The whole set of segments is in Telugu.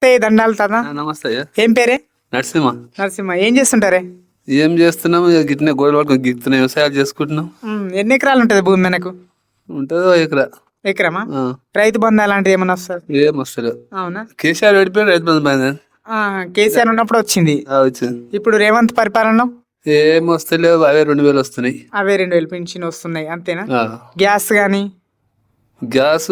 దండాలు తాత. నమస్తే అయ్యా. ఏం పేరే? నరసింహ. నరసింహ. ఏం చేస్తుంటారే? ఏం చేస్తున్నాం? ఇక గిట్నే గోడలు పట్టుకొని గిక్కుతున్నాం, వ్యవసాయాలు చేసుకుంటున్నాం. ఎన్ని ఎకరాలు ఉంటది భూమి మనకు? ఉంటుందో ఎకరా. ఎకరమా? ఆ. రైతు బంధు అలాంటివి ఏమన్నా వస్తుంది? ఏం వస్తలేదు. అవునా? కేసీఆర్ పెడిపోయి రైతు బంధు పైన కేసీఆర్ ఉన్నప్పుడు వచ్చింది. వచ్చింది. ఇప్పుడు రేవంత్ పరిపాలనలో ఏం వస్తలేవు. అవే 2000 వస్తున్నాయి. అవే 2000 పింఛన్ వస్తున్నాయి అంతేనా? ఆ. గ్యాస్ గానీ గ్యాస్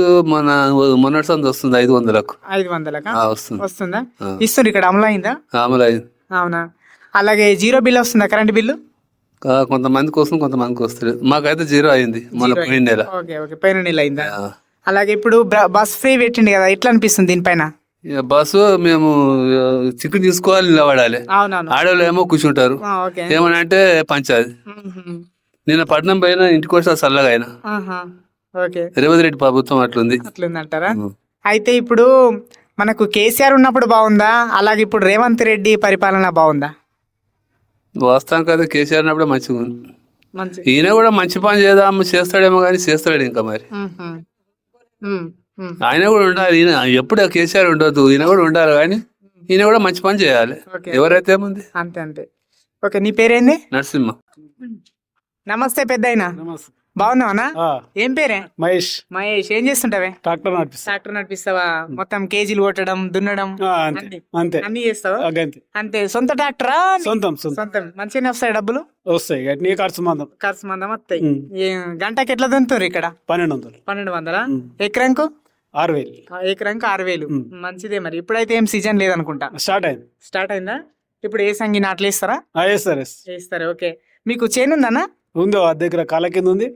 మొన్నటి సంది వస్తుంది 500కు. 500కా వస్తుంది. వస్తుందా? ఇస్తుంది ఇక్కడ అమలు అయిందా? అమలు అయింది. అవునా? అలాగే జీరో బిల్ వస్తుందా? కరెంట్ బిల్లు కొంతమందికి వస్తుంది, కొంతమందికి వస్తలేదు. మాకైతే 0 అయింది మొన్న పోయిన నెల. ఓకే ఓకే, పైన నెల అయిందా? అలాగే ఇప్పుడు బస్ ఫ్రీ పెట్టింది కదా, ఎట్లా అనిపిస్తుంది దీనిపైన? ఇక బస్సు మేము చికెన్ తీసుకోవాలి, నిలబడాలి. అవునవును. ఆడవాళ్ళు ఏమో కూర్చుంటారు. ఓకే. ఏమని అంటే పంచాది. నిన్న పట్నం పైన ఇంటికి వచ్చి చల్లగా అయినా. ఓకే. రేవంత్ రెడ్డి ప్రభుత్వం అట్లుంది. అట్లుందంటారా? అయితే ఇప్పుడు మనకు కేసీఆర్ ఉన్నప్పుడు బాగుందా, అలాగే ఇప్పుడు రేవంత్ రెడ్డి పరిపాలన బాగుందా? వాస్తవానికి అయితే కేసీఆర్ ఉన్నప్పుడే మంచిగా ఉంది. మంచి ఈయన కూడా మంచి పని చేస్తాడేమో కానీ చేస్తాడు ఇంకా మరి. ఆయన కూడా ఉండాలి. ఈయన ఎప్పుడు కేసీఆర్ ఉండొద్దు, ఈయన కూడా ఉండాలి. కానీ ఈయన కూడా మంచి పని చేయాలి. ఎవరైతే ఏముంది. అంతే అంతే. ఓకే. నీ పేరేంది? నరసింహ. నమస్తే పెద్దాయన. బాగున్నావనా? ఏం పేరే? మహేష్. మహేష్. ఏం చేస్తుంటావే? ట్రాక్టర్ నడిపిస్తా. ట్రాక్టర్ నడిపిస్తావా? మొత్తం కేజీలు కొట్టడం, దున్నడం అంతే అన్ని చేస్తావా? అంతే. అంతే. సొంత ట్రాక్టరా? సొంతం. సొంతం. మంచిగానే వస్తాయి డబ్బులు? వస్తాయి. నీ ఖర్చు మందం. ఖర్చు మందం వస్తాయి. గంటకి ఎట్లా దున్నుతారు ఇక్కడ? 1200. 1200. ఎకరాంకు 6000. ఎకరానికి 6000. మంచిదే. మరి ఇప్పుడైతే ఏం సీజన్ లేదనుకుంటా. స్టార్ట్ అయిందా? ఇప్పుడు ఏ సంగి నాట్లు వేస్తారా? వేస్తారు. ఓకే. మీకు చేను ఉందన్నా? ఉంది. దగ్గర కాళ్ళ కింద ఉంది,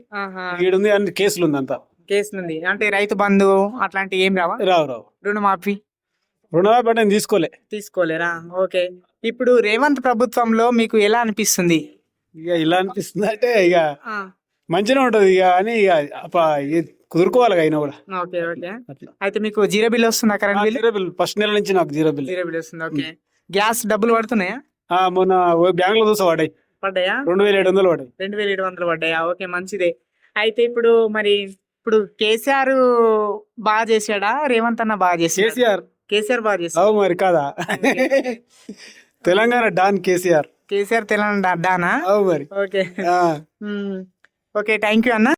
ఈడుంది, అన్ని కేసులు ఉంది. అంతా కేసులు ఉంది. అంటే రైతు బంధు అట్లాంటి ఏం రావా? రావు. రుణమాఫీ నేను తీసుకోలేరా? ఓకే. ఇప్పుడు రేవంత్ ప్రభుత్వంలో మీకు ఎలా అనిపిస్తుంది? ఇక ఇలా అనిపిస్తుంది అంటే ఇక మంచిగా ఉంటది ఇక అని ఇక కుదురుకోవాలి అయినా కూడా. Okay okay. అయితే మీకు జీరో బిల్ వస్తుందా? Current bill? Zero bill first నెల నుంచి నాకు జీరో బిల్ వస్తుంది. ఓకే. గ్యాస్ డబ్బులు పడుతున్నాయా? మొన్న బ్యాంక్ లో చూసా పడ్డాయా? 2700 పడ్డాయి. 2700 పడ్డాయా? ఓకే, మంచిదే. అయితే ఇప్పుడు కేసీఆర్ బాగా చేసాడా, రేవంత్ అన్న బాగా చేసాడా? కేసీఆర్ బాగా చేసాడు మరి కాదా? తెలంగాణ డాన్ కేసీఆర్. తెలంగాణ డానా? మరి. ఓకే. ఓకే, థ్యాంక్ యూ అన్న.